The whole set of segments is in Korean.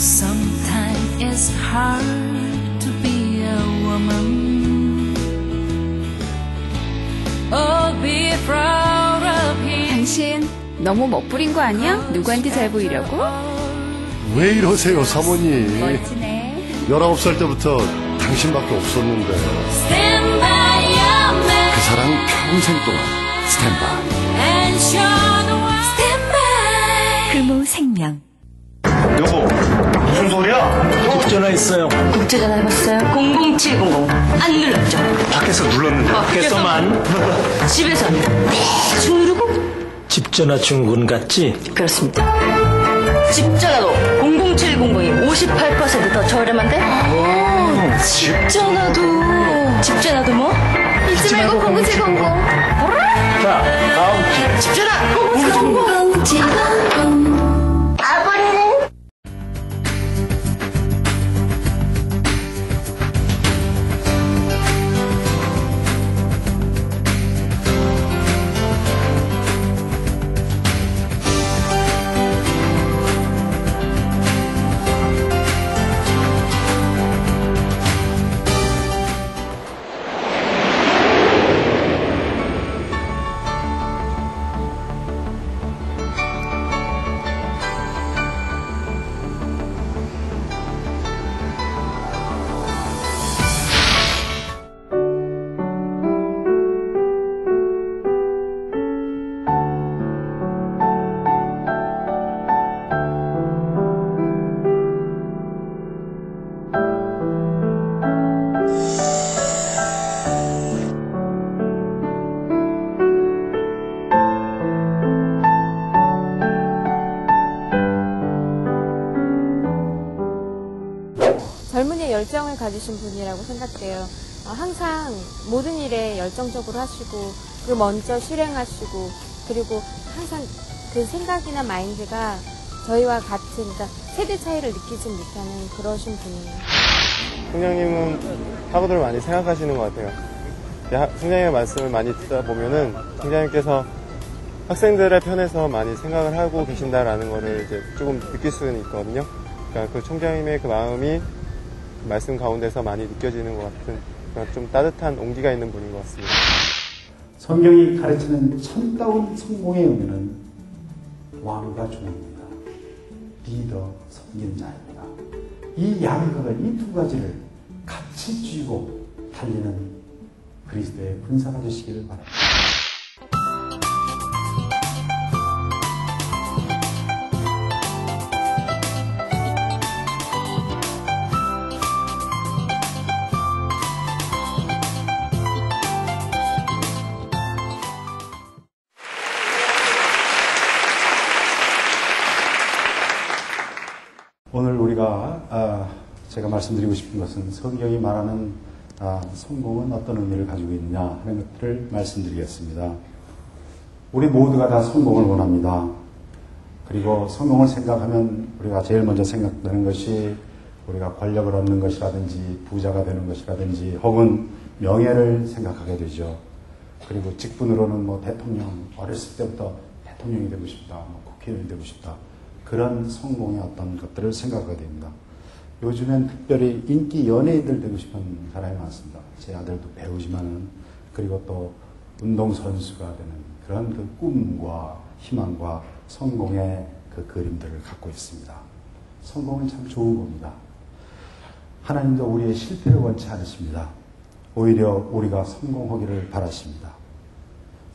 Sometimes it's hard to be a woman. Oh, be proud of him. 당신 너무 멋부린 거 아니야? 누구한테 잘 보이려고? 왜 이러세요, 사모님? 멋지네. 19살 때부터 당신밖에 없었는데. Stand by your man 그 사랑 평생 동안 스탠바이. and show the world. Stand by. 금호 생명. 여보, 무슨 소리야? 국전화했어요. 국제전화 해봤어요? 00700. 안 눌렀죠? 밖에서 눌렀는데. 밖에서만. 집에서는 대충 누르고? 집 전화 중군 같지? 그렇습니다. 집전화도 00700이 58% 더 저렴한데? 집전화도. 집전화도 뭐? 잊지 말고 00700. 자, 다음 집. 집전화 00700. 아버지는? 젊은이의 열정을 가지신 분이라고 생각돼요. 항상 모든 일에 열정적으로 하시고 그걸 먼저 실행하시고 그리고 항상 그 생각이나 마인드가 저희와 같은 그러니까 세대 차이를 느끼지 못하는 그러신 분이에요. 총장님은 학우들을 많이 생각하시는 것 같아요. 총장님의 말씀을 많이 듣다 보면은 총장님께서 학생들의 편에서 많이 생각을 하고 계신다라는 거를 이제 조금 느낄 수는 있거든요. 그러니까 그 총장님의 그 마음이 말씀 가운데서 많이 느껴지는 것 같은 좀 따뜻한 온기가 있는 분인 것 같습니다. 성경이 가르치는 참다운 성공의 의미는 왕과 종입니다. 리더, 섬긴 자입니다. 이 양극을, 이 두 가지를 같이 쥐고 달리는 그리스도의 군사가 되시기를 바랍니다. 오늘 우리가 제가 말씀드리고 싶은 것은 성경이 말하는 성공은 어떤 의미를 가지고 있느냐 하는 것들을 말씀드리겠습니다. 우리 모두가 다 성공을 원합니다. 그리고 성공을 생각하면 우리가 제일 먼저 생각되는 것이 우리가 권력을 얻는 것이라든지 부자가 되는 것이라든지 혹은 명예를 생각하게 되죠. 그리고 직분으로는 뭐 대통령, 어렸을 때부터 대통령이 되고 싶다, 뭐 국회의원이 되고 싶다. 그런 성공의 어떤 것들을 생각하게 됩니다. 요즘엔 특별히 인기 연예인들 되고 싶은 사람이 많습니다. 제 아들도 배우지만은 그리고 또 운동선수가 되는 그런 그 꿈과 희망과 성공의 그 그림들을 갖고 있습니다. 성공은 참 좋은 겁니다. 하나님도 우리의 실패를 원치 않으십니다. 오히려 우리가 성공하기를 바라십니다.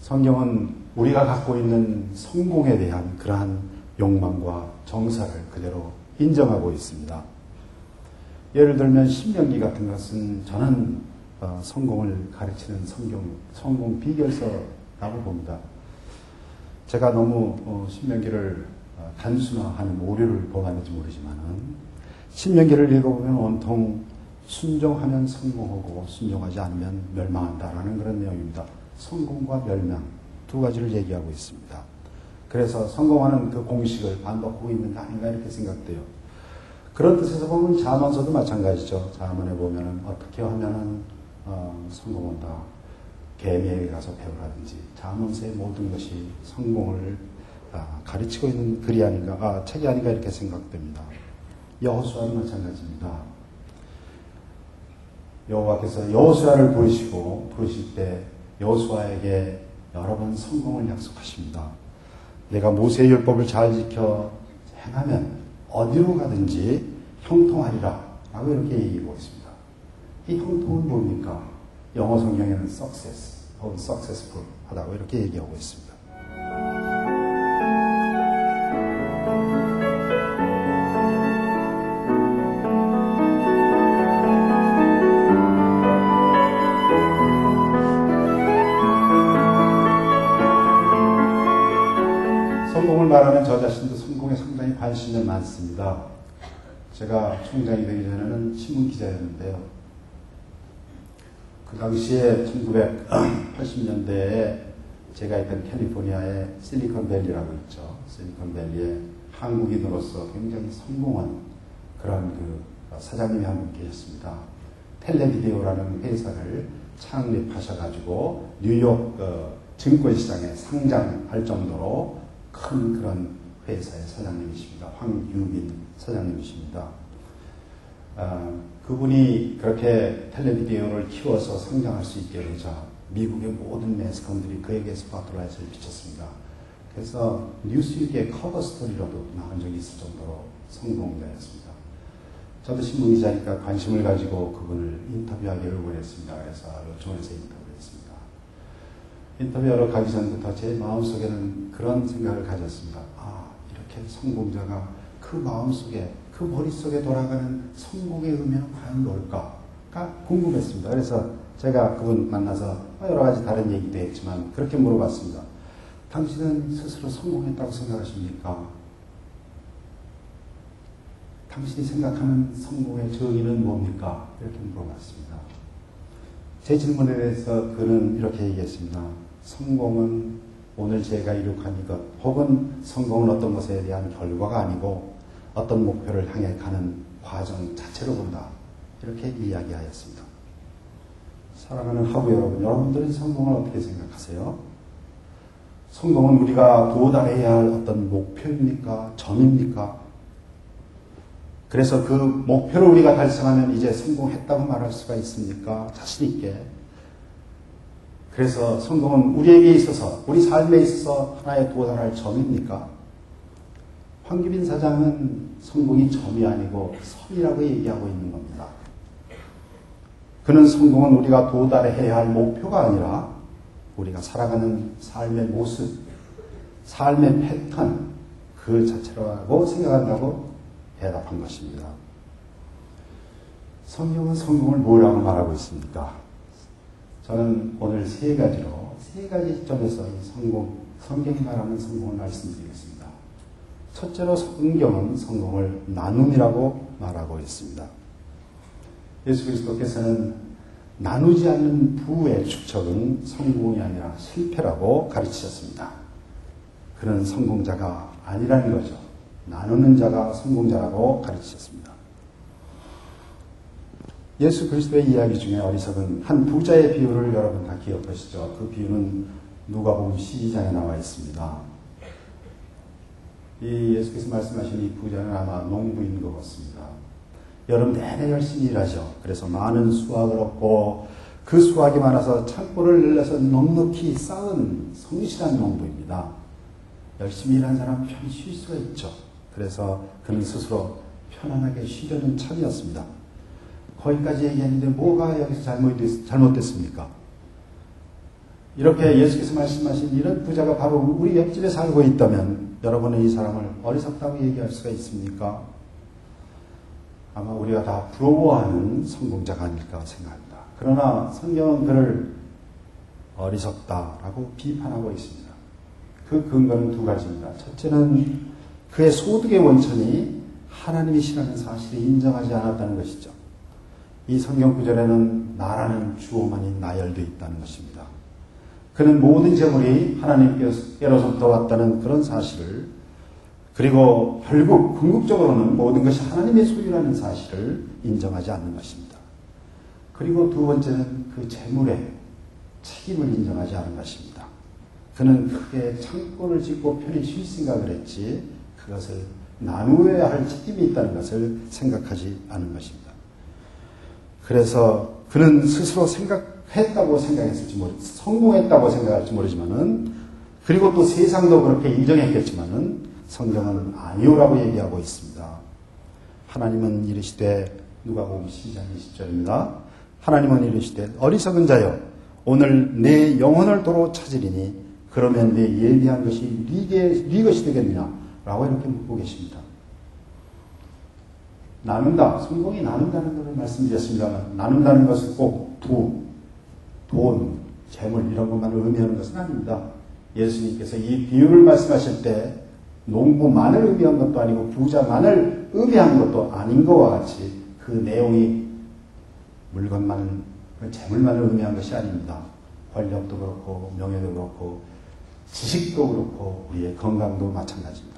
성경은 우리가 갖고 있는 성공에 대한 그러한 욕망과 정사를 그대로 인정하고 있습니다. 예를 들면 신명기 같은 것은 저는 성공을 가르치는 성공 비결서라고 봅니다. 제가 너무 신명기를 단순화하는 오류를 범하는지 모르지만은 신명기를 읽어보면 온통 순종하면 성공하고 순종하지 않으면 멸망한다라는 그런 내용입니다. 성공과 멸망 두 가지를 얘기하고 있습니다. 그래서 성공하는 그 공식을 반복하고 있는 게 아닌가 이렇게 생각돼요. 그런 뜻에서 보면 자문서도 마찬가지죠. 자문에 보면은 어떻게 하면은 성공한다. 개미에게 가서 배우라든지 자문서의 모든 것이 성공을 가르치고 있는 글이 아닌가, 책이 아닌가 이렇게 생각됩니다. 여호수아도 마찬가지입니다. 여호와께서 여호수아를 부르실 때 여호수아에게 여러 번 성공을 약속하십니다. 내가 모세의 율법을 잘 지켜 행하면 어디로 가든지 형통하리라 라고 이렇게 얘기하고 있습니다. 이 형통은 뭡니까? 영어 성경에는 success 혹은 successful 하다고 이렇게 얘기하고 있습니다. 성공을 말하면 저 자신도 성공에 상당히 관심이 많습니다. 제가 총장이 되기 전에는 신문기자였는데요. 그 당시에 1980년대에 제가 있던 캘리포니아의 실리콘밸리라고 있죠. 실리콘밸리에 한국인으로서 굉장히 성공한 그런 그 사장님이 한 분 계셨습니다. 텔레비디오라는 회사를 창립하셔가지고 뉴욕 증권시장에 상장할 정도로 큰 그런 회사의 사장님이십니다. 황유빈 사장님이십니다. 그분이 그렇게 텔레비디오를 키워서 성장할 수 있게 되자 미국의 모든 매스컴들이 그에게 스포트라이트를 비쳤습니다. 그래서 뉴스위크의 커버 스토리로도 나온 적이 있을 정도로 성공자였습니다. 저도 신문기자니까 관심을 가지고 그분을 인터뷰하기를 원했습니다. 그래서 요청해서 인터뷰를 했습니다. 인터뷰하러 가기 전부터 제 마음속에는 그런 생각을 가졌습니다. 아, 이렇게 성공자가 그 마음속에, 그 머릿속에 돌아가는 성공의 의미는 과연 뭘까가 궁금했습니다. 그래서 제가 그분 만나서 여러 가지 다른 얘기도 했지만 그렇게 물어봤습니다. 당신은 스스로 성공했다고 생각하십니까? 당신이 생각하는 성공의 정의는 뭡니까? 이렇게 물어봤습니다. 제 질문에 대해서 그는 이렇게 얘기했습니다. 성공은 오늘 제가 이룩한 이것 혹은 성공은 어떤 것에 대한 결과가 아니고 어떤 목표를 향해 가는 과정 자체로 본다. 이렇게 이야기하였습니다. 사랑하는 하부 여러분, 여러분들은 성공을 어떻게 생각하세요? 성공은 우리가 도달해야 할 어떤 목표입니까? 점입니까? 그래서 그 목표를 우리가 달성하면 이제 성공했다고 말할 수가 있습니까? 자신 있게. 그래서 성공은 우리에게 있어서, 우리 삶에 있어서 하나의 도달할 점입니까? 황규빈 사장은 성공이 점이 아니고 선이라고 얘기하고 있는 겁니다. 그는 성공은 우리가 도달해야 할 목표가 아니라 우리가 살아가는 삶의 모습, 삶의 패턴 그 자체라고 생각한다고 대답한 것입니다. 성경은 성공을 뭐라고 말하고 있습니까? 저는 오늘 세 가지 점에서 이 성경이 말하는 성공을 말씀드리겠습니다. 첫째로 성경은 성공을 나눔이라고 말하고 있습니다. 예수 그리스도께서는 나누지 않는 부의 축적은 성공이 아니라 실패라고 가르치셨습니다. 그는 성공자가 아니라는 거죠. 나누는 자가 성공자라고 가르치셨습니다. 예수 그리스도의 이야기 중에 어리석은 한 부자의 비유를 여러분 다 기억하시죠? 그 비유는 누가복음 12장에 나와 있습니다. 이 예수께서 말씀하신 이 부자는 아마 농부인 것 같습니다. 여름 내내 열심히 일하죠. 그래서 많은 수확을 얻고 그 수확이 많아서 창고를 늘려서 넉넉히 쌓은 성실한 농부입니다. 열심히 일한 사람 편히 쉴 수가 있죠. 그래서 그는 스스로 편안하게 쉬려는 참이었습니다. 거기까지 얘기했는데 뭐가 여기서 잘못됐습니까? 이렇게 예수께서 말씀하신 이런 부자가 바로 우리 옆집에 살고 있다면 여러분은 이 사람을 어리석다고 얘기할 수가 있습니까? 아마 우리가 다 부러워하는 성공자가 아닐까 생각합니다. 그러나 성경은 그를 어리석다라고 비판하고 있습니다. 그 근거는 두 가지입니다. 첫째는 그의 소득의 원천이 하나님이시라는 사실을 인정하지 않았다는 것이죠. 이 성경 구절에는 나라는 주어만이 나열되어 있다는 것입니다. 그는 모든 재물이 하나님께로부터 왔다는 그런 사실을, 그리고 결국 궁극적으로는 모든 것이 하나님의 소유라는 사실을 인정하지 않는 것입니다. 그리고 두 번째는 그 재물의 책임을 인정하지 않은 것입니다. 그는 크게 창고를 짓고 편히 쉴 생각을 했지 그것을 나누어야 할 책임이 있다는 것을 생각하지 않은 것입니다. 그래서 그는 스스로 생각했다고 생각했을지 성공했다고 생각할지 모르지만은, 그리고 또 세상도 그렇게 인정했겠지만은 성경은 아니오라고 얘기하고 있습니다. 하나님은 이르시되, 누가복음 12장 20절입니다. 하나님은 이르시되 어리석은 자여 오늘 내 영혼을 도로 찾으리니 그러면 내 예비한 것이 네 것이 되겠느냐 라고 이렇게 묻고 계십니다. 나눈다, 성공이 나눈다는 것을 말씀드렸습니다만, 나눈다는 것은 꼭 돈, 재물 이런 것만을 의미하는 것은 아닙니다. 예수님께서 이 비유를 말씀하실 때 농부만을 의미한 것도 아니고 부자만을 의미한 것도 아닌 것과 같이 그 내용이 물건만, 재물만을 의미한 것이 아닙니다. 권력도 그렇고 명예도 그렇고 지식도 그렇고 우리의 건강도 마찬가지입니다.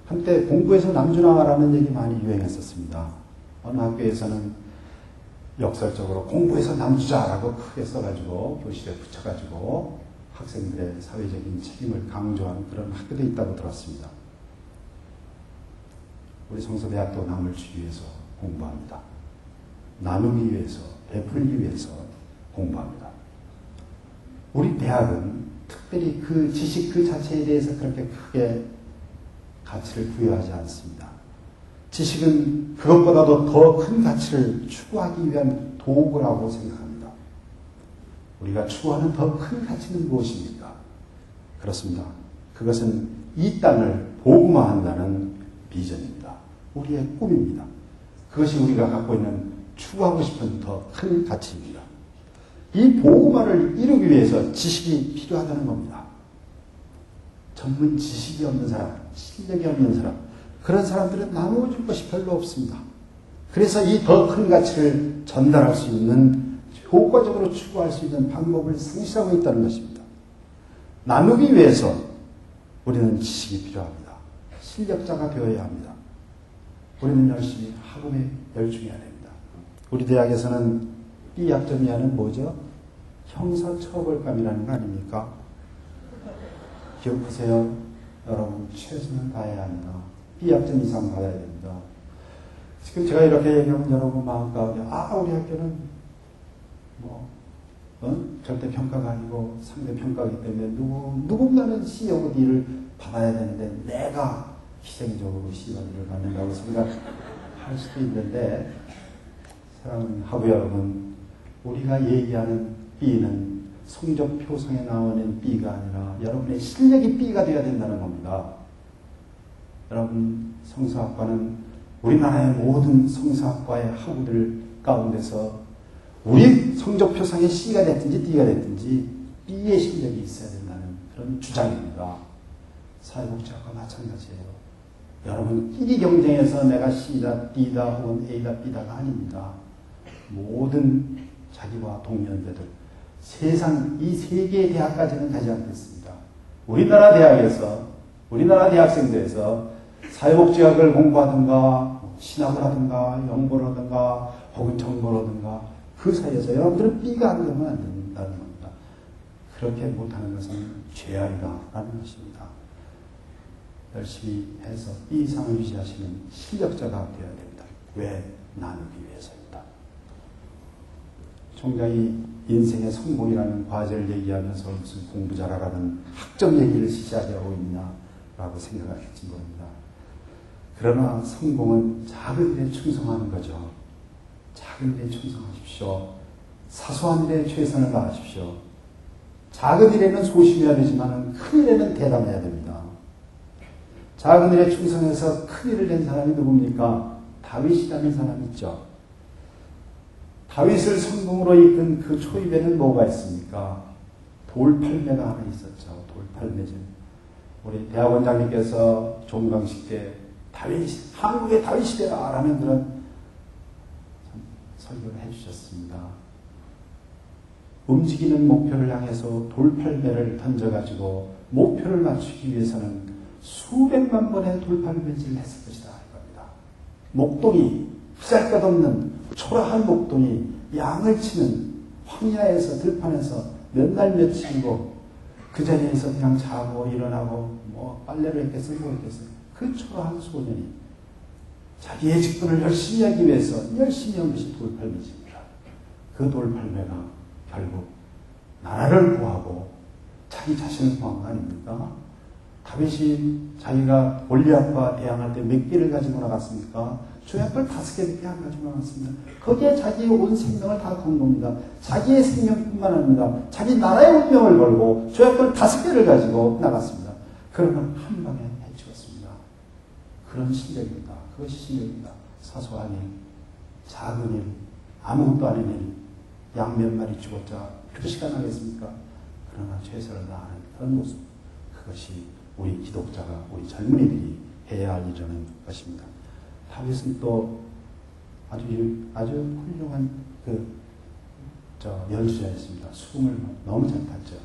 한때 공부해서 남주나라는 얘기 많이 유행했었습니다. 어느 학교에서는 역설적으로 공부해서 남주자라고 크게 써가지고 교실에 붙여가지고 학생들의 사회적인 책임을 강조하는 그런 학교도 있다고 들었습니다. 우리 성서대학도 남을 주기 위해서 공부합니다. 나누기 위해서, 베풀기 위해서 공부합니다. 우리 대학은 특별히 그 지식 그 자체에 대해서 그렇게 크게 가치를 부여하지 않습니다. 지식은 그것보다도 더 큰 가치를 추구하기 위한 도구라고 생각합니다. 우리가 추구하는 더 큰 가치는 무엇입니까? 그렇습니다. 그것은 이 땅을 복음화한다는 비전입니다. 우리의 꿈입니다. 그것이 우리가 갖고 있는 추구하고 싶은 더 큰 가치입니다. 이 복음화를 이루기 위해서 지식이 필요하다는 겁니다. 전문 지식이 없는 사람, 실력이 없는 사람, 그런 사람들은 나누어줄 것이 별로 없습니다. 그래서 이 더 큰 가치를 전달할 수 있는, 효과적으로 추구할 수 있는 방법을 상실하고 있다는 것입니다. 나누기 위해서 우리는 지식이 필요합니다. 실력자가 되어야 합니다. 우리는 열심히 학업에 열중해야 됩니다. 우리 대학에서는 B학점 이하는 뭐죠? 형사처벌감이라는 거 아닙니까? 기억하세요. 여러분 최선을 다해야 합니다. B학점 이상 받아야 됩니다. 지금 제가 이렇게 얘기하면 여러분 마음 가운데 우리 학교는 절대 평가가 아니고 상대 평가이기 때문에 누군가는 C하고 D를 받아야 되는데 내가 희생적으로 C와 D를 받는다고 생각할 수도 있는데, 사랑하는 하부 여러분, 우리가 얘기하는 B는 성적 표상에 나오는 B가 아니라 여러분의 실력이 B가 되어야 된다는 겁니다. 여러분, 성서학과는 우리나라의 모든 성서학과의 학우들 가운데서 우리 성적 표상에 C가 됐든지 D가 됐든지 B의 실력이 있어야 된다는 그런 주장입니다. 사회복지학과 마찬가지예요. 여러분끼리 경쟁해서 내가 C다, D다, 혹은 A다, B다가 아닙니다. 모든 자기와 동년배들, 세상 이 세 개의 대학까지는 가지 않겠습니다. 우리나라 대학에서, 우리나라 대학생들에서 사회복지학을 공부하든가, 신학을 하든가, 연구를 하든가, 혹은 정보를 하든가, 그 사이에서 여러분들은 B가 안 되면 안 된다는 겁니다. 그렇게 못하는 것은 죄악이다라는 것입니다. 열심히 해서 B상을 유지하시는 실력자가 되어야 됩니다. 왜? 나누기 위해서입니다. 총장이 인생의 성공이라는 과제를 얘기하면서 무슨 공부 잘하라는 학점 얘기를 시시하게 하고 있냐라고 생각할지 모릅니다. 그러나 성공은 작은 일에 충성하는 거죠. 작은 일에 충성하십시오. 사소한 일에 최선을 다하십시오. 작은 일에는 소심해야 되지만 큰 일에는 대담해야 됩니다. 작은 일에 충성해서 큰 일을 낸 사람이 누굽니까? 다윗이라는 사람이 있죠. 다윗을 성공으로 이끈 그 초입에는 뭐가 있습니까? 돌팔매가 하나 있었죠. 돌팔매죠. 우리 대학원장님께서 종강식 때 한국의 다윗이다 라는 그런 설교를 해주셨습니다. 움직이는 목표를 향해서 돌팔매를 던져가지고 목표를 맞추기 위해서는 수백만 번의 돌팔매질을 했을 것이다 이겁니다. 목동이 휘잘것없는 초라한 목동이 양을 치는 황야에서 들판에서 몇 날 며칠이고 그 자리에서 그냥 자고 일어나고 빨래를 했겠어요? 뭐 했겠어요? 그 초라한 소년이 자기의 직분을 열심히 하기 위해서 열심히 한 것이 돌팔매입니다. 그 돌팔매가 결국 나라를 구하고 자기 자신을 구한 거 아닙니까? 다윗이 자기가 골리앗과 대항할 때 몇 개를 가지고 나갔습니까? 조약돌 5개밖에 안 가지고 나갔습니다. 거기에 자기의 온 생명을 다 건 겁니다. 자기의 생명뿐만 아니라 자기 나라의 운명을 걸고 조약돌 5개를 가지고 나갔습니다. 그러면 한 방에 해치웠습니다. 그런 실력입니다. 그것이 실력입니다. 사소한 일, 작은 일, 아무것도 아닌 일, 양 몇 마리 죽었자 표시가 나겠습니까? 그러나 최선을 다하는 그런 모습, 그것이 우리 기독자가, 우리 젊은이들이 해야 할 일이라는 것입니다. 다윗은 또 아주 훌륭한 연주자였습니다. 수금을 너무 잘 탔죠.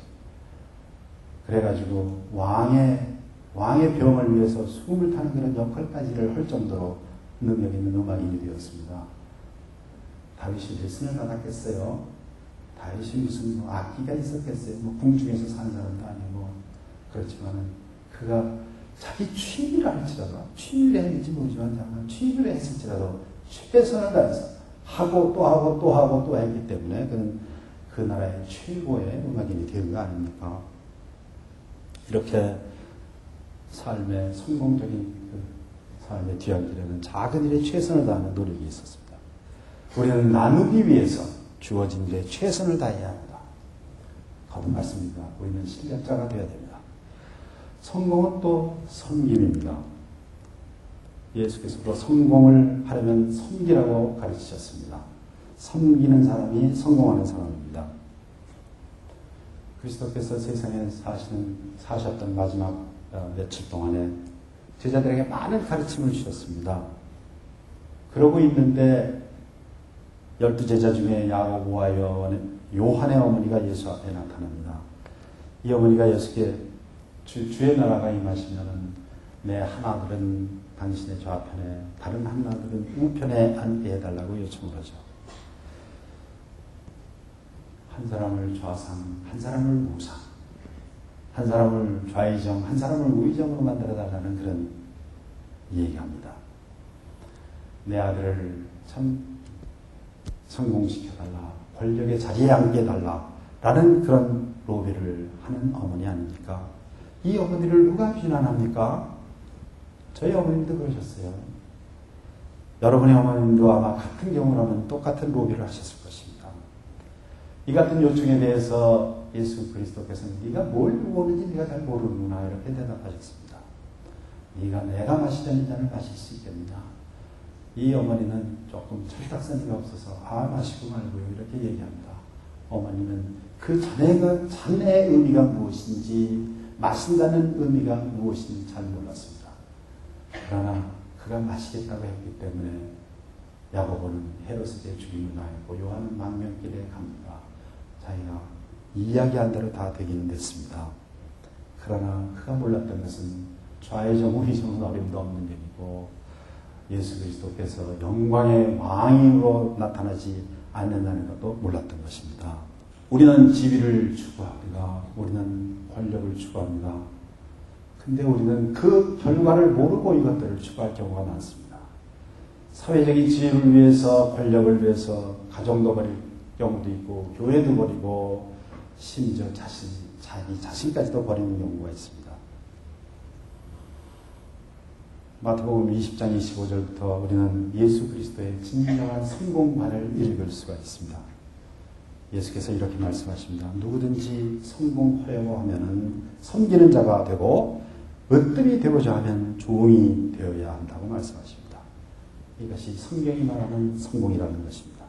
그래가지고 왕의 병을 위해서 수금을 타는 그런 역할까지를 할 정도로 능력 있는 음악인이 되었습니다. 다윗이 레슨을 받았겠어요? 다윗이 무슨 악기가 있었겠어요? 궁중에서 사는 사람도 아니고. 그렇지만은 그가 자기 취미를 할지라도, 취미를 했는지 모르지만 취미를 했을지라도 최선을 다해서 하고 또 하고 또 하고 또 했기 때문에 그는 그 나라의 최고의 음악인이 된 거 아닙니까? 이렇게 삶의 성공적인 삶의 뒤안길에는 작은 일에 최선을 다하는 노력이 있었습니다. 우리는 나누기 위해서 주어진 일에 최선을 다해야 합니다. 거듭 말씀입니다. 우리는 실력자가 되어야 됩니다. 성공은 또 섬김입니다. 예수께서도 성공을 하려면 섬기라고 가르치셨습니다. 섬기는 사람이 성공하는 사람입니다. 그리스도께서 세상에 사셨던 마지막 며칠 동안에 제자들에게 많은 가르침을 주셨습니다. 그러고 있는데 12제자 중에 야고보와 요한의 어머니가 예수 앞에 나타납니다. 이 어머니가 예수께 주의 나라가 임하시면은 내 하나들은 당신의 좌편에 다른 하나들은 우편에 앉게 해달라고 요청을 하죠. 한 사람을 좌상, 한 사람을 우상, 한 사람을 좌의정, 한 사람을 우의정으로 만들어달라는 그런 얘기합니다. 내 아들을 참 성공시켜달라, 권력의 자리에 앉게 해달라라는 그런 로비를 하는 어머니 아닙니까? 이 어머니를 누가 비난합니까? 저희 어머님도 그러셨어요. 여러분의 어머님도 아마 같은 경우라면 똑같은 로비를 하셨을 것입니다. 이 같은 요청에 대해서 예수 그리스도께서는 네가 뭘 모르는지 네가 잘 모르는구나 이렇게 대답하셨습니다. 네가 내가 마시려는 잔을 마실 수 있겠느냐? 이 어머니는 조금 철딱서니가 없어서 마시고 말고요 이렇게 얘기합니다. 어머니는 그 잔의 의미가 무엇인지 마신다는 의미가 무엇인지 잘 몰랐습니다. 그러나 그가 마시겠다고 했기 때문에 야고보는 헤롯에게 죽임을 당했고 요한은 망명길에 갑니다. 자기가 이야기한 대로 다 되기는 됐습니다. 그러나 그가 몰랐던 것은 좌의정 우의정은 어림도 없는 일이고 예수 그리스도께서 영광의 왕으로 나타나지 않는다는 것도 몰랐던 것입니다. 우리는 지위를 추구합니다. 우리는 권력을 추구합니다. 근데 우리는 그 결과를 모르고 이것들을 추구할 경우가 많습니다. 사회적인 지위를 위해서, 권력을 위해서 가정도 버릴 경우도 있고 교회도 버리고 심지어 자기 자신까지도 버리는 경우가 있습니다. 마태복음 20장 25절부터 우리는 예수 그리스도의 진정한 성공관을 읽을 수가 있습니다. 예수께서 이렇게 말씀하십니다. 누구든지 성공하려고 하면은 섬기는 자가 되고 으뜸이 되고자 하면 종이 되어야 한다고 말씀하십니다. 이것이 성경이 말하는 성공이라는 것입니다.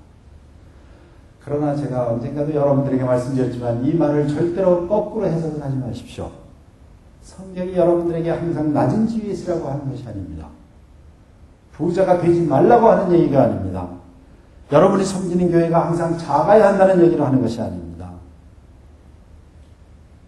그러나 제가 언젠가도 여러분들에게 말씀드렸지만 이 말을 절대로 거꾸로 해석은 하지 마십시오. 성경이 여러분들에게 항상 낮은 지위에 있으라고 하는 것이 아닙니다. 부자가 되지 말라고 하는 얘기가 아닙니다. 여러분이 섬기는 교회가 항상 작아야 한다는 얘기를 하는 것이 아닙니다.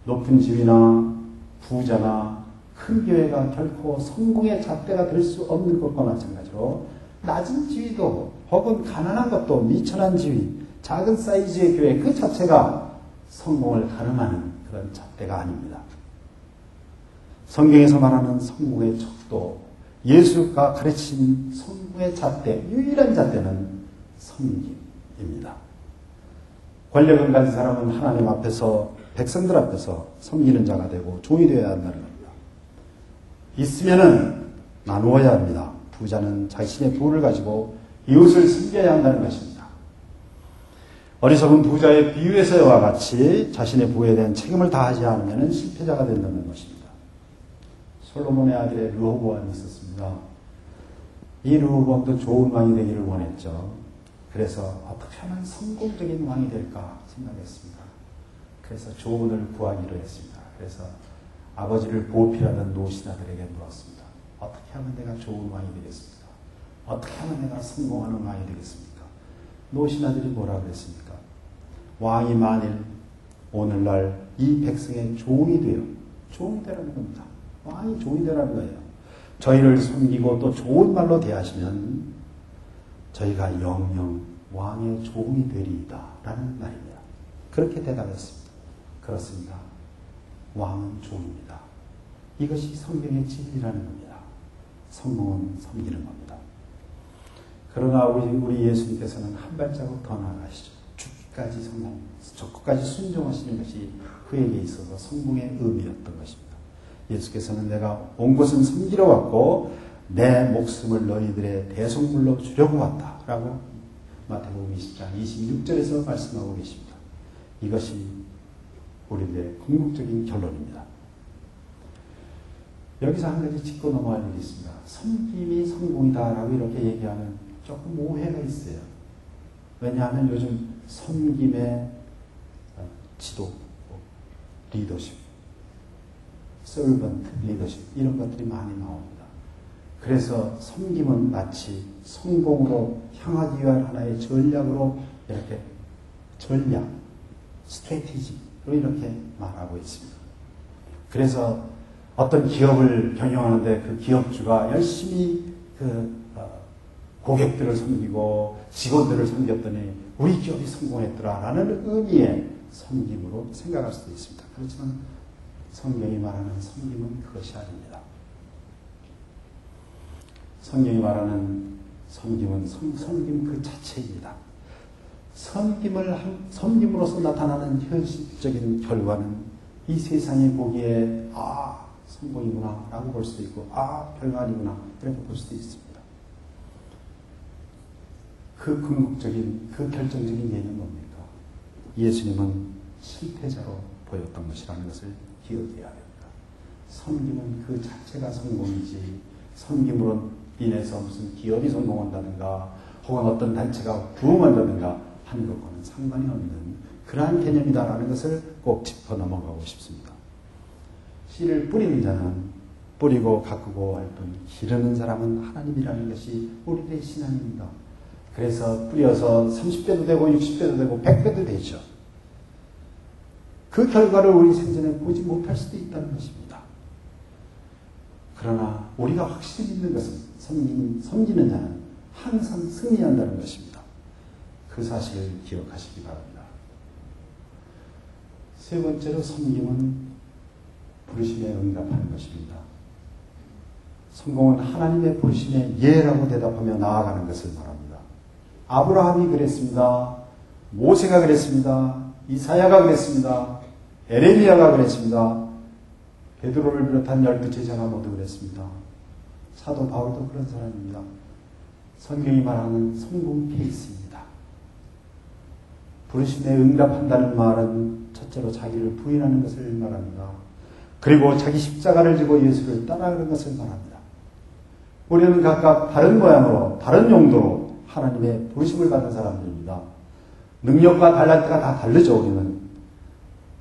높은 지위나 부자나 큰 교회가 결코 성공의 잣대가 될 수 없는 것과 마찬가지로 낮은 지위도 혹은 가난한 것도 미천한 지위, 작은 사이즈의 교회 그 자체가 성공을 가늠하는 그런 잣대가 아닙니다. 성경에서 말하는 성공의 척도 예수가 가르친 성공의 잣대, 유일한 잣대는 섬김입니다. 권력을 가진 사람은 하나님 앞에서, 백성들 앞에서 섬기는 자가 되고 종이 되어야 한다는 겁니다. 있으면은 나누어야 합니다. 부자는 자신의 부를 가지고 이웃을 섬겨야 한다는 것입니다. 어리석은 부자의 비유에서와 같이 자신의 부에 대한 책임을 다하지 않으면 실패자가 된다는 것입니다. 솔로몬의 아들의 르호보암이 있었습니다. 이 르호보암도 좋은 왕이 되기를 원했죠. 그래서 어떻게 하면 성공적인 왕이 될까 생각했습니다. 그래서 조언을 구하기로 했습니다. 그래서 아버지를 보필하던 노신하들에게 물었습니다. 어떻게 하면 내가 좋은 왕이 되겠습니까? 어떻게 하면 내가 성공하는 왕이 되겠습니까? 노신하들이 뭐라 그랬습니까? 왕이 만일 오늘날 이 백성의 종이 되어, 종이 되라는 겁니다. 왕이 종이 되라는 거예요. 저희를 섬기고 또 좋은 말로 대하시면 저희가 영영 왕의 종이 되리이다 라는 말입니다. 그렇게 대답했습니다. 그렇습니다. 왕은 종입니다. 이것이 성경의 진리라는 겁니다. 성공은 섬기는 겁니다. 그러나 우리 예수님께서는 한 발자국 더 나아가시죠. 죽기까지 성공, 적끝까지 순종하시는 것이 그에게 있어서 성공의 의미였던 것입니다. 예수께서는 내가 온 것은 섬기러 왔고 내 목숨을 너희들의 대속물로 주려고 왔다 라고 마태복음 20장 26절에서 말씀하고 계십니다. 이것이 우리들의 궁극적인 결론입니다. 여기서 한 가지 짚고 넘어갈 일이 있습니다. 섬김이 성공이다 라고 이렇게 얘기하면 조금 오해가 있어요. 왜냐하면 요즘 섬김의 지도, 리더십, 서번트 리더십 이런 것들이 많이 나옵니다. 그래서 섬김은 마치 성공으로 향하기 위한 하나의 전략으로 이렇게 전략, 스트래티지로 이렇게 말하고 있습니다. 그래서 어떤 기업을 경영하는데 그 기업주가 열심히 고객들을 섬기고 직원들을 섬겼더니 우리 기업이 성공했더라라는 의미의 섬김으로 생각할 수도 있습니다. 그렇지만 성경이 말하는 섬김은 그것이 아닙니다. 성경이 말하는 섬김은 섬김 그 자체입니다. 섬김으로서 나타나는 현실적인 결과는 이 세상에 보기에 성공이구나 라고 볼 수도 있고 별거 아니구나 이렇게 볼 수도 있습니다. 그 궁극적인, 그 결정적인 예는 뭡니까? 예수님은 실패자로 보였던 것이라는 것을 기억해야 합니다. 섬김은 그 자체가 성공이지 섬김으로 인해서 무슨 기업이 성공한다든가 혹은 어떤 단체가 부흥한다든가 하는 것과는 상관이 없는 그러한 개념이다라는 것을 꼭 짚어 넘어가고 싶습니다. 씨를 뿌리는 자는 뿌리고 가꾸고 할 뿐 기르는 사람은 하나님이라는 것이 우리들의 신앙입니다. 그래서 뿌려서 30배도 되고 60배도 되고 100배도 되죠. 그 결과를 우리 생전에 보지 못할 수도 있다는 것입니다. 그러나 우리가 확실히 믿는 것은 섬기는 자는 항상 승리한다는 것입니다. 그 사실을 기억하시기 바랍니다. 세 번째로 섬김은 부르심에 응답하는 것입니다. 성공은 하나님의 부르심에 예라고 대답하며 나아가는 것을 말합니다. 아브라함이 그랬습니다. 모세가 그랬습니다. 이사야가 그랬습니다. 에레미야가 그랬습니다. 베드로를 비롯한 12제자가 모두 그랬습니다. 사도 바울도 그런 사람입니다. 성경이 말하는 성공 케이스입니다. 부르심에 응답한다는 말은 첫째로 자기를 부인하는 것을 말합니다. 그리고 자기 십자가를 지고 예수를 따라가는 것을 말합니다. 우리는 각각 다른 모양으로 다른 용도로 하나님의 부르심을 받은 사람들입니다. 능력과 달란트가 다 다르죠. 우리는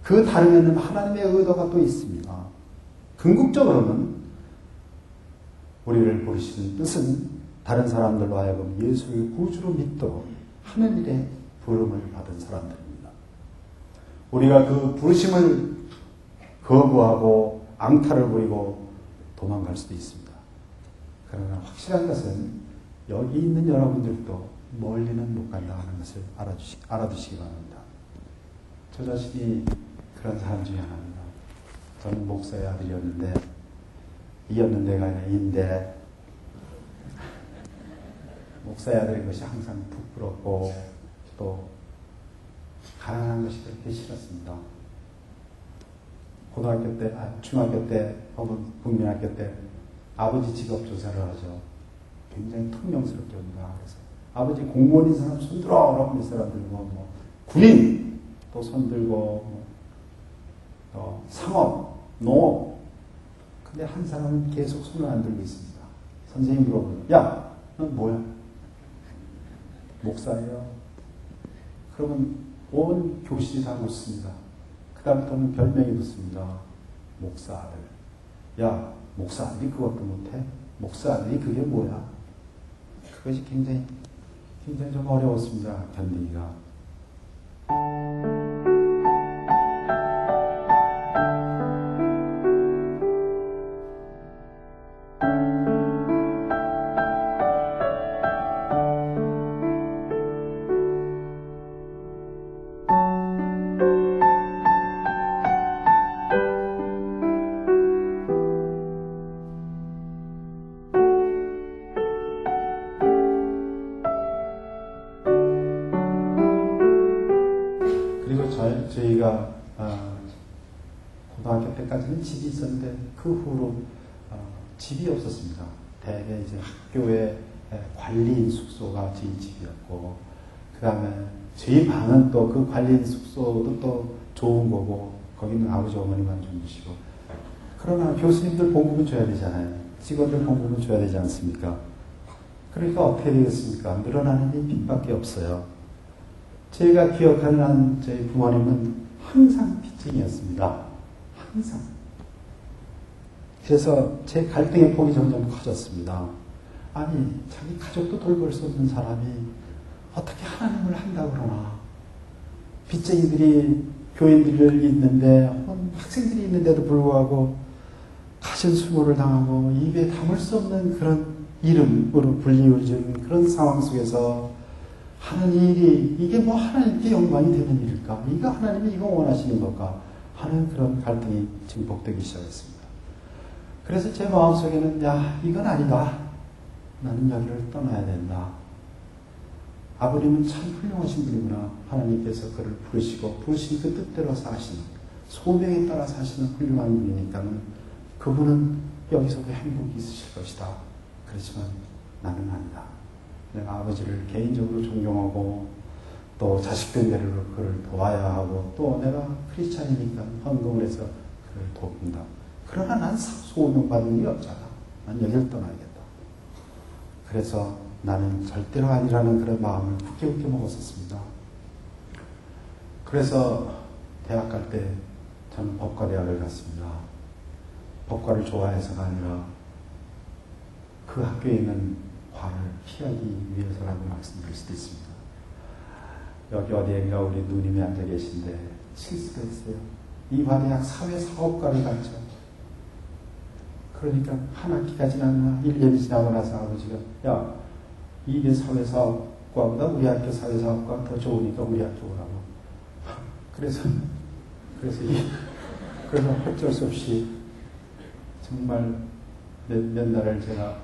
그 다름에는 하나님의 의도가 또 있습니다. 궁극적으로는 우리를 부르시는 뜻은 다른 사람들로 하여금 예수를 구주로 믿도록 하는 일에 부름을 받은 사람들입니다. 우리가 그 부르심을 거부하고 앙탈을 부리고 도망갈 수도 있습니다. 그러나 확실한 것은 여기 있는 여러분들도 멀리는 못 간다 하는 것을 알아두시기 바랍니다. 저 자신이 그런 사람 중에 하나입니다. 저는 목사의 아들이었는데 이었는데가 아니라 인데 목사여야 될 것이 항상 부끄럽고 또 가난한 것이 그렇게 싫었습니다. 고등학교 때, 중학교 때 혹은 국민학교 때 아버지 직업 조사를 하죠. 굉장히 퉁명스럽게 옵니다. 그래서 아버지 공무원인 사람 손들어라고 몇 사람 들고 뭐 군인 또 손들고 또 상업, 농업. 근데 한 사람은 계속 손을 안 들고 있습니다. 선생님 물어보죠. 야, 넌 뭐야? 목사예요. 그러면 온 교실이 다 웃습니다. 그 다음부터는 별명이 붙습니다. 목사 아들. 야, 목사 아들이 그것도 못해? 목사 아들이 그게 뭐야? 그것이 굉장히 좀 어려웠습니다. 견디기가. 저희가 고등학교 때까지는 집이 있었는데 그 후로 집이 없었습니다. 대개 이제 학교의 관리인 숙소가 저희 집이었고, 그 다음에 저희 방은 또 그 관리인 숙소도 또 좋은 거고, 거기는 아버지 어머니만 주무시고. 그러나 교수님들 봉급은 줘야 되잖아요. 직원들 봉급은 줘야 되지 않습니까? 그러니까 어떻게 되겠습니까? 늘어나는 이 빚밖에 없어요. 제가 기억하는 저희 부모님은 항상 빚쟁이였습니다. 항상. 그래서 제 갈등의 폭이 점점 커졌습니다. 아니, 자기 가족도 돌볼 수 없는 사람이 어떻게 하나님을 한다고 그러나. 빚쟁이들이 교인들이 있는데, 학생들이 있는데도 불구하고 가신수고를 당하고 입에 담을 수 없는 그런 이름으로 불리워지는 그런 상황 속에서 하는 일이 이게 뭐 하나님께 영광이 되는 일일까? 이거 하나님이 이거 원하시는 걸까? 하는 그런 갈등이 증폭되기 시작했습니다. 그래서 제 마음속에는 야, 이건 아니다. 나는 여기를 떠나야 된다. 아버님은 참 훌륭하신 분이구나. 하나님께서 그를 부르신 그 뜻대로 사시는, 소명에 따라 사시는 훌륭한 분이니까 그분은 여기서도 행복이 있으실 것이다. 그렇지만 나는 아니다. 내가 아버지를 개인적으로 존경하고 또 자식된 대로 그를 도와야 하고 또 내가 크리스찬이니까 헌금을 해서 그를 돕는다. 그러나 난 소명 받는 게 없잖아. 난 여기를 떠나야겠다. 그래서 나는 절대로 아니라는 그런 마음을 굳게 먹었었습니다. 그래서 대학 갈 때 저는 법과대학을 갔습니다. 법과를 좋아해서가 아니라 그 학교에 있는 과를 피하기 위해서라고 말씀드릴 수도 있습니다. 여기 어디엔가 우리 누님이 앉아 계신데 실수가 있어요. 이화대학 사회사업과를 갔죠. 그러니까 한 학기가 지나면 1년이 지나고 나서 아버지가 야, 이게 사회사업과보다 우리 학교 사회사업과 더 좋으니까 우리 학교 오라고. 그래서 어쩔 수 없이 정말 몇 날을 제가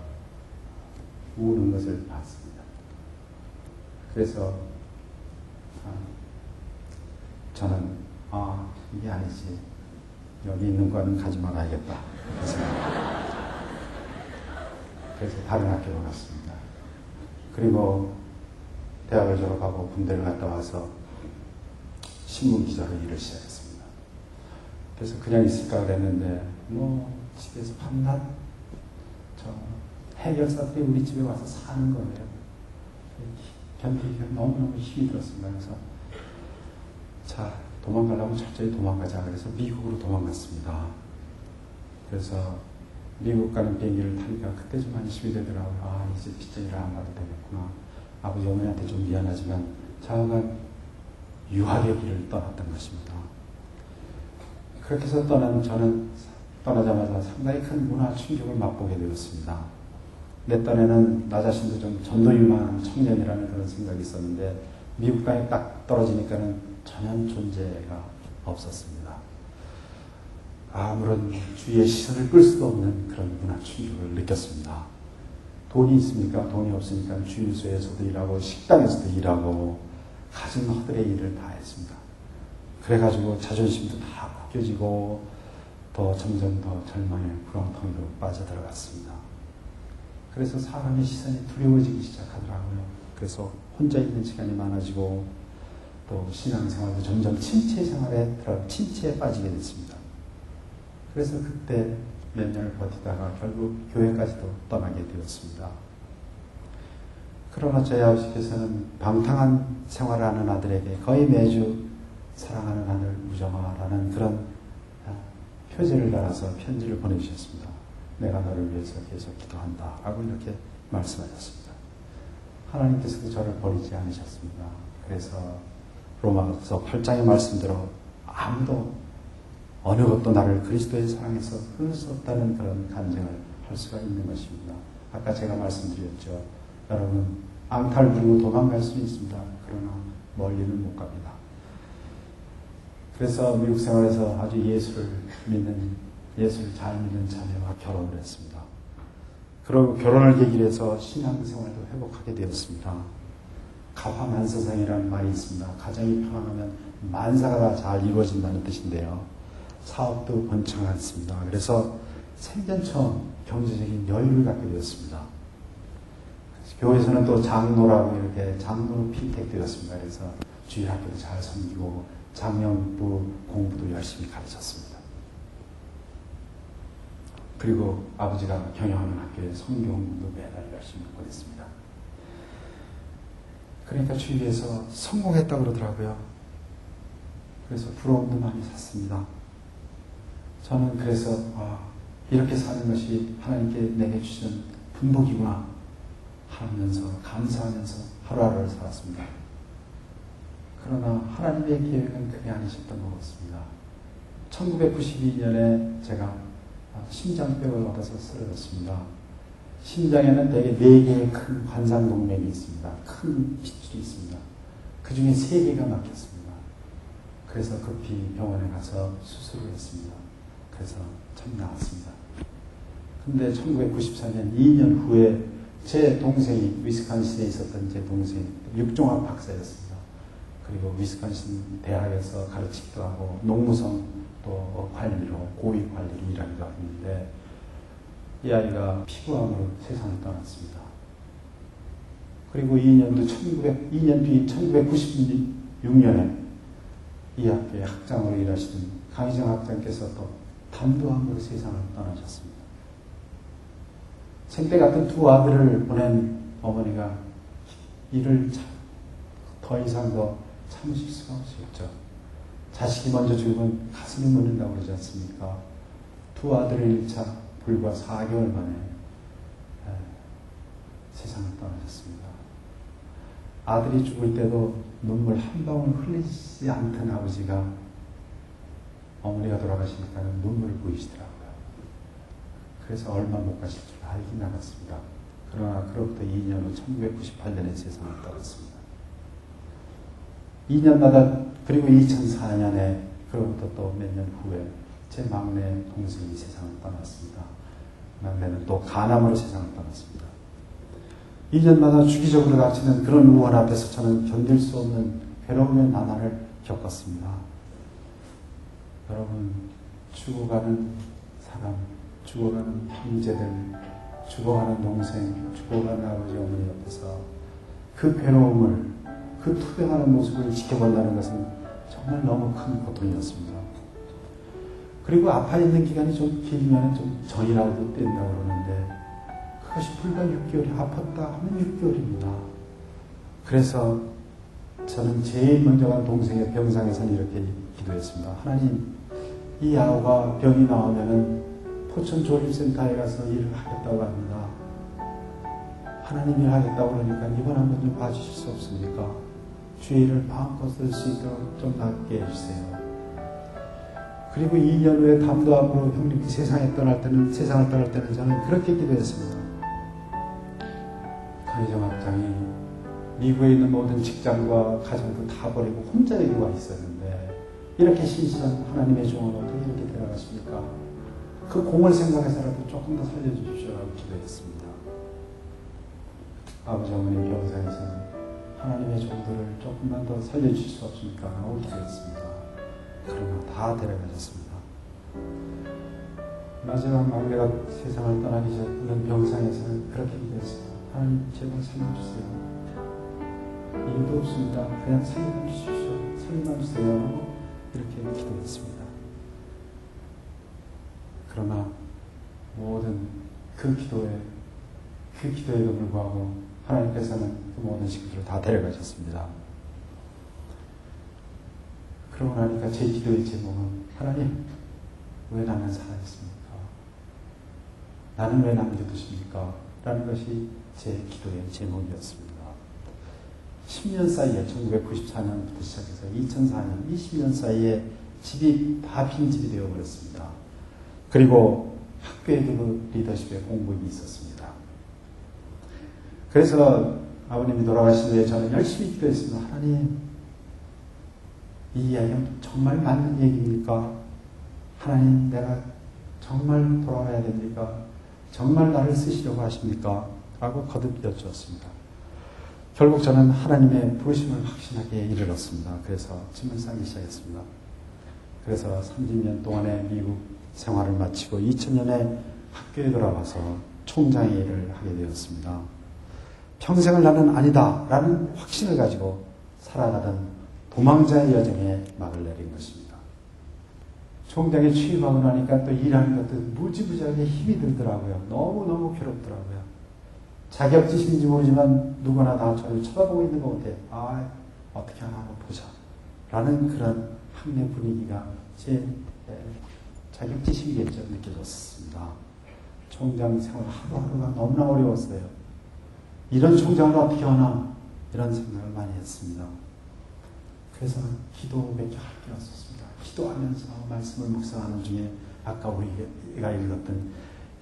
우는 것을 봤습니다. 그래서 저는 이게 아니지. 여기 있는 건 가지 말아야겠다. 그래서 다른 학교로 갔습니다. 그리고 대학을 졸업하고 군대를 갔다 와서 신문 기자로 일을 시작했습니다. 그래서 그냥 있을까 그랬는데 집에서 밤낮 해결사들이 우리 집에 와서 사는 거예요. 견디기가 너무너무 힘이 들었습니다. 그래서 도망가려면 철저히 도망가자. 그래서 미국으로 도망갔습니다. 그래서 미국 가는 비행기를 타니까 그때 좀 안심이 되더라고요. 이제 빚쟁이를 안 가도 되겠구나. 아버지 어머니한테 좀 미안하지만 자어간 유학의 길을 떠났던 것입니다. 그렇게 해서 저는 떠나자마자 상당히 큰 문화 충격을 맛보게 되었습니다. 내 딴에는 나 자신도 좀 전도유망한 청년이라는 그런 생각이 있었는데 미국 땅에 딱 떨어지니까는 전혀 존재가 없었습니다. 아무런 주위의 시선을 끌 수도 없는 그런 문화 충격을 느꼈습니다. 돈이 있습니까? 돈이 없으니까 주유소에서도 일하고 식당에서도 일하고 가진 허들의 일을 다 했습니다. 그래가지고 자존심도 다 구겨지고 더 점점 더 절망의 구렁텅이로 빠져들어갔습니다. 그래서 사람의 시선이 두려워지기 시작하더라고요. 그래서 혼자 있는 시간이 많아지고 또 신앙생활도 점점 침체에 빠지게 됐습니다. 그래서 그때 몇 년을 버티다가 결국 교회까지도 떠나게 되었습니다. 그러나 저희 아버지께서는 방탕한 생활을 하는 아들에게 거의 매주 사랑하는 아들 우정아라는 그런 표제를 달아서 편지를 보내주셨습니다. 내가 너를 위해서 계속 기도한다 라고 이렇게 말씀하셨습니다. 하나님께서도 저를 버리지 않으셨습니다. 그래서 로마서 8장의 말씀대로 아무도 어느 것도 나를 그리스도의 사랑에서 끊을 수 없다는 그런 간증을 할 수가 있는 것입니다. 아까 제가 말씀드렸죠. 여러분 앙탈 부리고 도망갈 수는 있습니다. 그러나 멀리는 못 갑니다. 그래서 미국 생활에서 아주 예수를 잘 믿는 자매와 결혼을 했습니다. 그리고 결혼을 계기로 해서 신앙생활도 회복하게 되었습니다. 가화만사상이라는 말이 있습니다. 가정이 평안하면 만사가 다 잘 이루어진다는 뜻인데요. 사업도 번창했습니다. 그래서 생전 처음 경제적인 여유를 갖게 되었습니다. 교회에서는 또 장로라고 이렇게 장로로 피택되었습니다. 그래서 주일학교도 잘 섬기고 장년부 공부도 열심히 가르쳤습니다. 그리고 아버지가 경영하는 학교에 성경도 매달 열심히 보냈습니다. 그러니까 주위에서 성공했다고 그러더라고요. 그래서 부러움도 많이 샀습니다. 저는 그래서 이렇게 사는 것이 하나님께 내게 주신 분복이구나 하면서 감사하면서 하루하루를 살았습니다. 그러나 하나님의 계획은 그게 아니셨던 것 같습니다. 1992년에 제가 심장병을 얻어서 쓰러졌습니다. 심장에는 대개 4개의 큰 관상동맥이 있습니다. 큰 핏줄이 있습니다. 그 중에 3개가 막혔습니다. 그래서 급히 병원에 가서 수술을 했습니다. 그래서 참 나았습니다. 근데 1994년 2년 후에 제 동생이 위스콘신에 있었던 제 동생이 육종학 박사였습니다. 그리고 위스콘신 대학에서 가르치기도 하고 농무성 또 관리로 고위 관리로 일하기도 했는데 이 아이가 피부암으로 세상을 떠났습니다. 그리고 2년 뒤 1996년에 이 학교의 학장으로 일하시던 강희정 학장께서 또 담도암으로 세상을 떠나셨습니다. 생때 같은 두 아들을 보낸 어머니가 이를 더 이상 더 참으실 수가 없었죠. 자식이 먼저 죽으면 가슴이 무는다고 그러지 않습니까? 두 아들을 잃자 불과 4개월 만에 세상을 떠나셨습니다. 아들이 죽을 때도 눈물 한 방울 흘리지 않던 아버지가 어머니가 돌아가시니까 눈물을 보이시더라고요. 그래서 얼마 못 가실 줄 알긴 알았습니다. 그러나 그로부터 2년 후 1998년에 세상을 떠났습니다. 2년마다 그리고 2004년에 그로부터 또 몇 년 후에 제 막내 동생이 세상을 떠났습니다. 막내는 또 간암으로 세상을 떠났습니다. 2년마다 주기적으로 닥치는 그런 우환 앞에서 저는 견딜 수 없는 괴로움의 나날을 겪었습니다. 여러분, 죽어가는 사람, 죽어가는 형제들, 죽어가는 동생, 죽어가는 아버지, 어머니 옆에서 그 괴로움을, 그 투병하는 모습을 지켜본다는 것은 정말 너무 큰 고통이었습니다. 그리고 아파 있는 기간이 좀 길면 좀 정이라도 뗀다고 그러는데 그것이 불과 6개월이 아팠다 하면 6개월입니다. 그래서 저는 제일 먼저 간 동생의 병상에서는 이렇게 기도했습니다. 하나님, 이 아우가 병이 나오면은 포천 조림센터에 가서 일을 하겠다고 합니다. 하나님 일 하겠다고 그러니까 이번 한번 좀 봐주실 수 없습니까? 주의 일을 마음껏 쓸 수 있도록 좀 낫게 해주세요. 그리고 2년 후에 담도암으로 형님이 세상을 떠날 때는 저는 그렇게 기도했습니다. 강희정 학장이 미국에 있는 모든 직장과 가정도 다 버리고 혼자 여기 와 있었는데 이렇게 신실한 하나님의 종은 어떻게 이렇게 되어가십니까? 그 공을 생각해서라도 조금 더 살려주십시오라고 기도했습니다. 아버지 어머니 병상에서 하나님의 종들을 조금만 더 살려주실 수 없습니까? 라고 기도했습니다. 그러나 다 데려가셨습니다. 마지막 막내가 세상을 떠나기 전에 병상에서는 그렇게 기도했어요. 하나님 제발 살려주세요. 이유도 없습니다. 그냥 살려만 주십시오. 살려만 주세요. 이렇게 기도했습니다. 그러나 모든 그 기도에도 불구하고 하나님께서는 그 모든 식구들을 다 데려가셨습니다. 그러고 나니까 제 기도의 제목은 하나님 왜 나는 살아있습니까? 나는 왜 남겨두십니까? 라는 것이 제 기도의 제목이었습니다. 10년 사이에 1994년부터 시작해서 2004년 20년 사이에 집이 다 빈집이 되어버렸습니다. 그리고 학교에도 그 리더십의 공백이 있었습니다. 그래서 아버님이 돌아가신 후에 저는 열심히 기도했습니다. 하나님, 이 이야기는 정말 맞는 얘기입니까? 하나님, 내가 정말 돌아가야 됩니까? 정말 나를 쓰시려고 하십니까? 라고 거듭 여쭈었습니다. 결국 저는 하나님의 부르심을 확신하게 이르렀습니다. 그래서 짐을 싸기 시작했습니다. 그래서 30년 동안의 미국 생활을 마치고 2000년에 학교에 돌아와서 총장의 일을 하게 되었습니다. 평생을 나는 아니다 라는 확신을 가지고 살아가던 도망자의 여정에 막을 내린 것입니다. 총장에 취임하고 나니까 또 일하는 것도 무지무지하게 힘이 들더라고요. 너무너무 괴롭더라고요. 자격지심인지 모르지만 누구나 다 저를 쳐다보고 있는 것 같아요. 아, 어떻게 하나 한번 보자 라는 그런 학내 분위기가 제 자격지심이겠죠. 느껴졌습니다. 총장 생활 하루하루가 너무나 어려웠어요. 이런 총장을 어떻게 하나 이런 생각을 많이 했습니다. 그래서 기도 몇 개 할 게 없었습니다. 기도하면서 말씀을 묵상하는 중에 아까 우리가 읽었던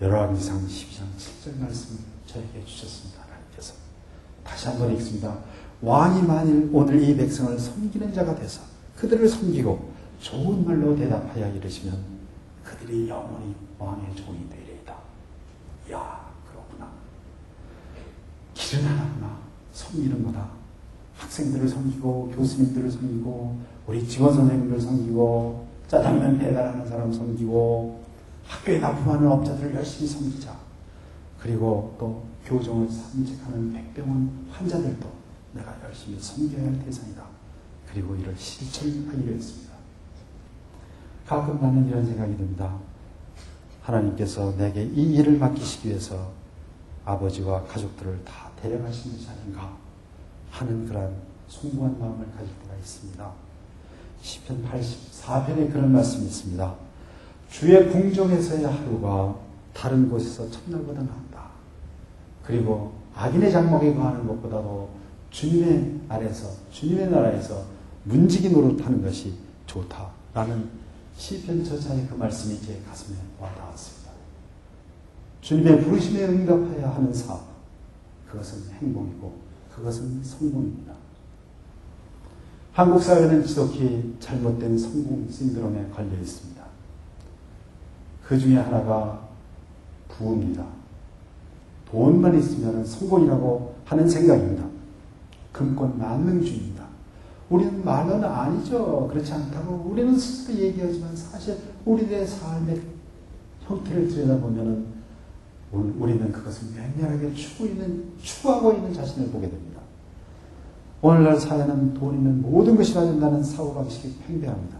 열왕기상 12장 7절 말씀을 저에게 주셨습니다. 하나님께서 다시 한번 읽습니다. 왕이 만일 오늘 이 백성을 섬기는 자가 돼서 그들을 섬기고 좋은 말로 대답하여 이르시면 그들이 영원히 왕의 종이 되리이다. 이야, 그렇구나. 길은 하나구나. 섬기는 거다. 학생들을 섬기고 교수님들을 섬기고 우리 직원 선생님들 섬기고 짜장면 배달하는 사람 섬기고 학교에 납품하는 업자들을 열심히 섬기자. 그리고 또 교정을 산책하는 백병원 환자들도 내가 열심히 섬겨야 할 대상이다. 그리고 이를 실천하기로 했습니다. 가끔 나는 이런 생각이 듭니다. 하나님께서 내게 이 일을 맡기시기 위해서 아버지와 가족들을 다 데려가신 것이 아닌가 하는 그런 숭고한 마음을 가질 때가 있습니다. 시편 84편에 그런 말씀이 있습니다. 주의 궁정에서의 하루가 다른 곳에서 첫날보다 낫다. 그리고 악인의 장막에 거하는 것보다도 주님의 아래서 주님의 나라에서 문지기 노릇하는 것이 좋다라는 시편 저자의 그 말씀이 제 가슴에 와닿았습니다. 주님의 부르심에 응답해야 하는 사업, 그것은 행복이고 그것은 성공입니다. 한국 사회는 지독히 잘못된 성공 신드롬에 걸려 있습니다. 그 중에 하나가 부입니다. 돈만 있으면 성공이라고 하는 생각입니다. 금권 만능주의입니다. 우리는 말은 아니죠. 그렇지 않다고 우리는 스스로 얘기하지만 사실 우리의 삶의 형태를 들여다보면 우리는 그것을 맹렬하게 추구하고 있는 자신을 보게 됩니다. 오늘날 사회는 돈 있는 모든 것이 가진다는 사고방식이 팽배합니다.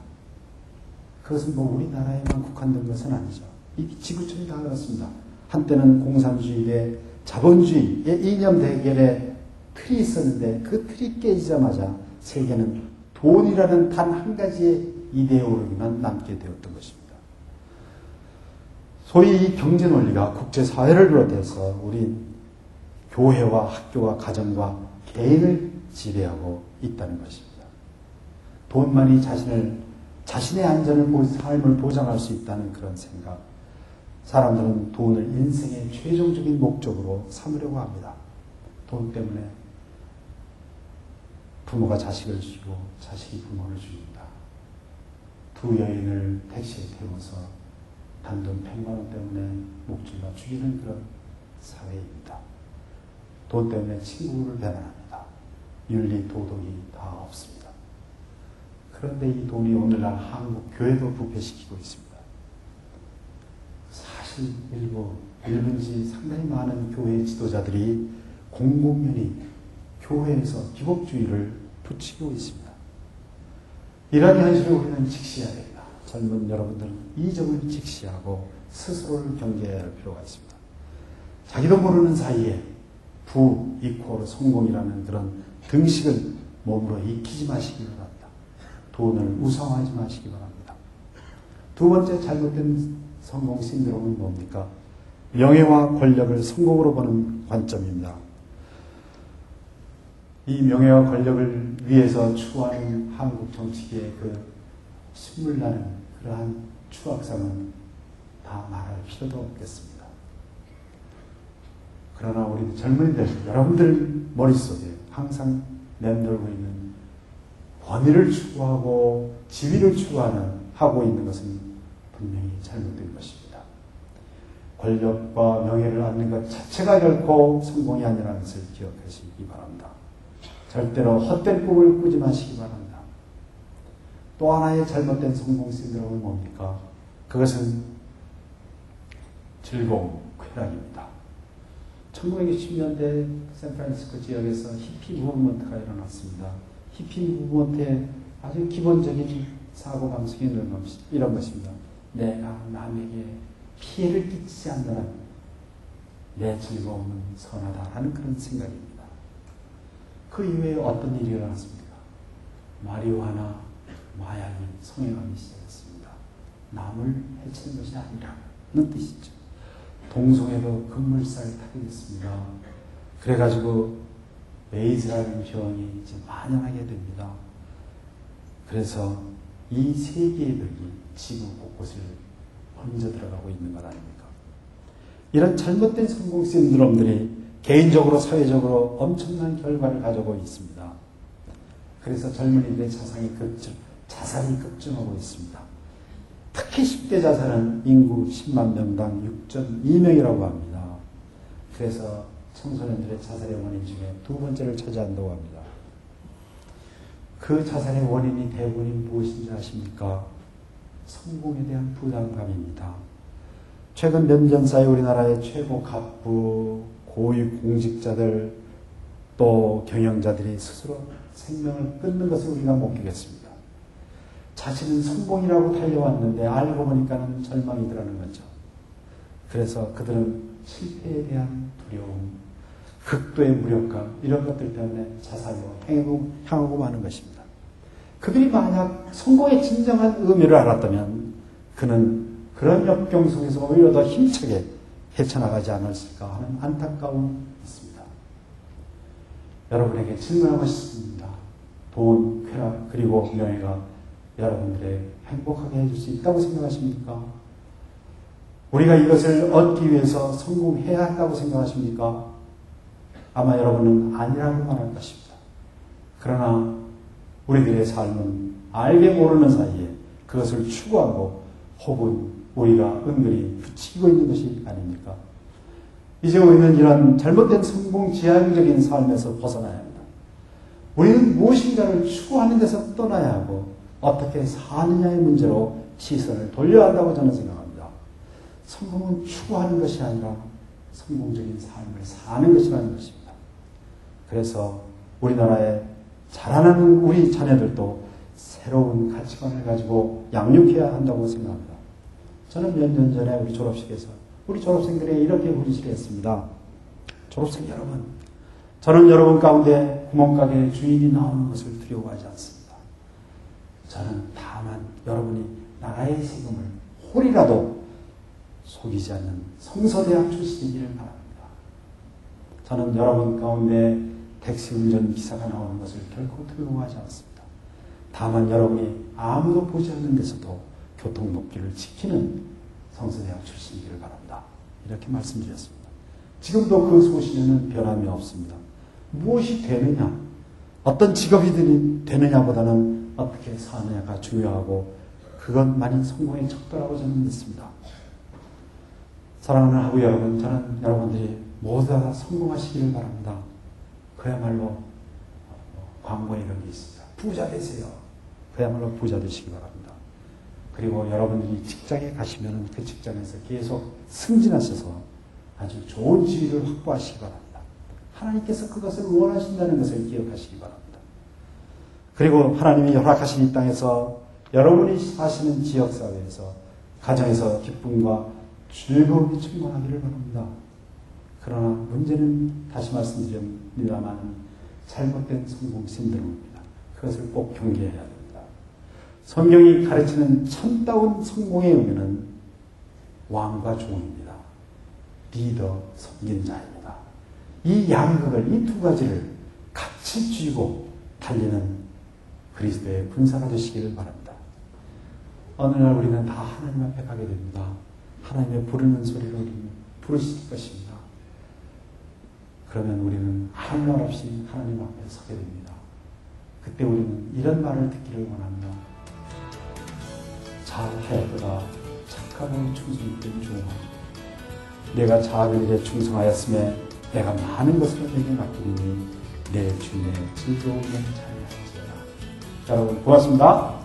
그것은 우리나라에만 국한된 것은 아니죠. 이 지구촌이 다 그렇습니다. 한때는 공산주의 대 자본주의의 이념 대결의 틀이 있었는데 그 틀이 깨지자마자 세계는 돈이라는 단 한 가지의 이데올로기만 남게 되었던 것입니다. 소위 이 경제 논리가 국제사회를 비롯해서 우리 교회와 학교와 가정과 개인을 지배하고 있다는 것입니다. 돈만이 자신의 안전을, 삶을 보장할 수 있다는 그런 생각. 사람들은 돈을 인생의 최종적인 목적으로 삼으려고 합니다. 돈 때문에 부모가 자식을 죽이고 자식이 부모를 죽입니다. 두 여인을 택시에 태워서 단돈 100만 원 때문에 목줄과 죽이는 그런 사회입니다. 돈 때문에 친구를 배반합니다. 윤리, 도덕이 다 없습니다. 그런데 이 돈이 오늘날 한국 교회도 부패시키고 있습니다. 사실 일본지 상당히 많은 교회 지도자들이 공공연히 교회에서 기복주의를 부추기고 있습니다. 이러한 현실을 우리는 직시해야 됩니다. 젊은 여러분들은 이 점을 직시하고 스스로를 경계해야 할 필요가 있습니다. 자기도 모르는 사이에 부 이퀄 성공이라는 그런 등식을 몸으로 익히지 마시기 바랍니다. 돈을 우상화하지 마시기 바랍니다. 두 번째 잘못된 성공 신드롬은 뭡니까? 명예와 권력을 성공으로 보는 관점입니다. 이 명예와 권력을 위해서 추구하는 한국 정치계의 그 신물나는 그러한 추악상은 다 말할 필요도 없겠습니다. 그러나 우리 젊은이들, 여러분들 머릿속에 항상 맴돌고 있는 권위를 추구하고 지위를 하고 있는 것은 분명히 잘못된 것입니다. 권력과 명예를 얻는 것 자체가 결코 성공이 아니라는 것을 기억하시기 바랍니다. 절대로 헛된 꿈을 꾸지 마시기 바랍니다. 또 하나의 잘못된 성공 신드롬은 뭡니까? 그것은 즐거움, 쾌락입니다. 1960년대 샌프란시스코 지역에서 히피 무브먼트가 일어났습니다. 히피 무브먼트의 아주 기본적인 사고 방식이 이런 것입니다. 내가 남에게 피해를 끼치지 않는 한 내 즐거움은 선하다라는 그런 생각입니다. 그 이후에 어떤 일이 일어났습니까? 마리화나 마약이 성행하기 시작했습니다. 남을 해치는 것이 아니라는 뜻이죠. 동성애도 급물살을 타게 됐습니다. 그래가지고 에이즈라는 병이 이제 만연하게 됩니다. 그래서 이 세계의 벽이 지구 곳곳을 번져 들어가고 있는 것 아닙니까? 이런 잘못된 성공 신드롬들이 개인적으로 사회적으로 엄청난 결과를 가져오고 있습니다. 그래서 젊은이들의 자살이 급증하고 있습니다. 특히 10대 자살은 인구 10만 명당 6.2명이라고 합니다. 그래서 청소년들의 자살의 원인 중에 두 번째를 차지한다고 합니다. 그 자살의 원인이 대부분이 무엇인지 아십니까? 성공에 대한 부담감입니다. 최근 몇 년 사이 우리나라의 최고 갑부, 고위 공직자들, 또 경영자들이 스스로 생명을 끊는 것을 우리가 목격했습니다. 자신은 성공이라고 달려왔는데 알고 보니까는 절망이더라는 거죠. 그래서 그들은 실패에 대한 두려움, 극도의 무력감, 이런 것들 때문에 자살로 향하고 마는 것입니다. 그들이 만약 성공의 진정한 의미를 알았다면 그는 그런 역경 속에서 오히려 더 힘차게 헤쳐나가지 않았을까 하는 안타까움이 있습니다. 여러분에게 질문하고 싶습니다. 돈, 쾌락, 그리고 명예가 여러분들의 행복하게 해줄 수 있다고 생각하십니까? 우리가 이것을 얻기 위해서 성공해야 한다고 생각하십니까? 아마 여러분은 아니라고 말할 것입니다. 그러나 우리들의 삶은 알게 모르는 사이에 그것을 추구하고 혹은 우리가 은근히 부추기고 있는 것이 아닙니까? 이제 우리는 이런 잘못된 성공 지향적인 삶에서 벗어나야 합니다. 우리는 무엇인가를 추구하는 데서 떠나야 하고 어떻게 사느냐의 문제로 시선을 돌려야 한다고 저는 생각합니다. 성공은 추구하는 것이 아니라 성공적인 삶을 사는 것이라는 것입니다. 그래서 우리나라에 자라나는 우리 자녀들도 새로운 가치관을 가지고 양육해야 한다고 생각합니다. 저는 몇 년 전에 우리 졸업식에서 우리 졸업생들에게 이렇게 훈시를 했습니다. 졸업생 여러분, 저는 여러분 가운데 구멍가게 주인이 나오는 것을 두려워하지 않습니다. 저는 다만 여러분이 나라의 세금을 홀이라도 속이지 않는 성서대학 출신이기를 바랍니다. 저는 여러분 가운데 택시 운전 기사가 나오는 것을 결코 두려워하지 않습니다. 다만 여러분이 아무도 보지 않는 데서도 교통법규를 지키는 성서대학 출신이기를 바랍니다. 이렇게 말씀드렸습니다. 지금도 그 소신에는 변함이 없습니다. 무엇이 되느냐, 어떤 직업이 되느냐보다는 어떻게 사느냐가 중요하고 그것만이 성공의 척도라고 저는 믿습니다. 사랑하는 하부 여러분, 저는 여러분들이 모두 다 성공하시기를 바랍니다. 그야말로 광고에 이런 게 있습니다. 부자 되세요. 그야말로 부자 되시기 바랍니다. 그리고 여러분들이 직장에 가시면 그 직장에서 계속 승진하셔서 아주 좋은 지위를 확보하시기 바랍니다. 하나님께서 그것을 원하신다는 것을 기억하시기 바랍니다. 그리고 하나님이 허락하신 이 땅에서 여러분이 사시는 지역사회에서 가정에서 기쁨과 즐거움이 충만하기를 바랍니다. 그러나 문제는 다시 말씀드립니다만 잘못된 성공 신드롬입니다. 그것을 꼭 경계해야 됩니다. 성경이 가르치는 참다운 성공의 의미는 왕과 종입니다. 리더, 섬긴 자입니다. 이 양극을, 이 두 가지를 같이 쥐고 달리는 그리스도의 군사가 되시기를 바랍니다. 어느 날 우리는 다 하나님 앞에 가게 됩니다. 하나님의 부르는 소리를 우리는 부르실 것입니다. 그러면 우리는 아무 말 없이 하나님 앞에 서게 됩니다. 그때 우리는 이런 말을 듣기를 원합니다. 잘하였도다 착하고 충성된 종아, 내가 작은 일에 충성하였음에 내가 많은 것을 내게 맡기니 내 주님의 즐거움을 잘할지어다. 여러분 고맙습니다.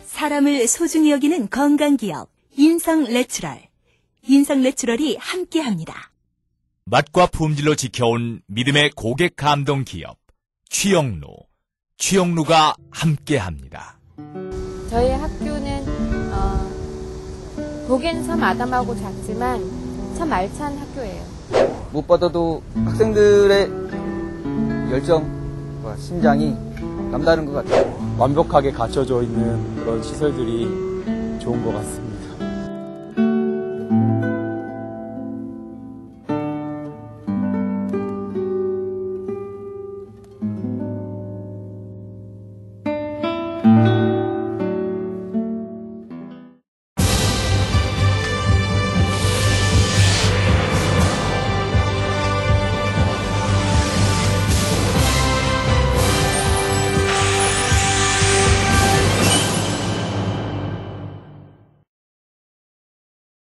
사람을 소중히 여기는 건강기업 인성내추럴. 인성내추럴이 함께합니다. 맛과 품질로 지켜온 믿음의 고객 감동 기업 취영루가 함께합니다. 저희 학교는 보기에는 참 아담하고 작지만 참 알찬 학교예요. 무엇보다도 학생들의 열정과 심장이 남다른 것 같아요. 완벽하게 갖춰져 있는 그런 시설들이 좋은 것 같습니다.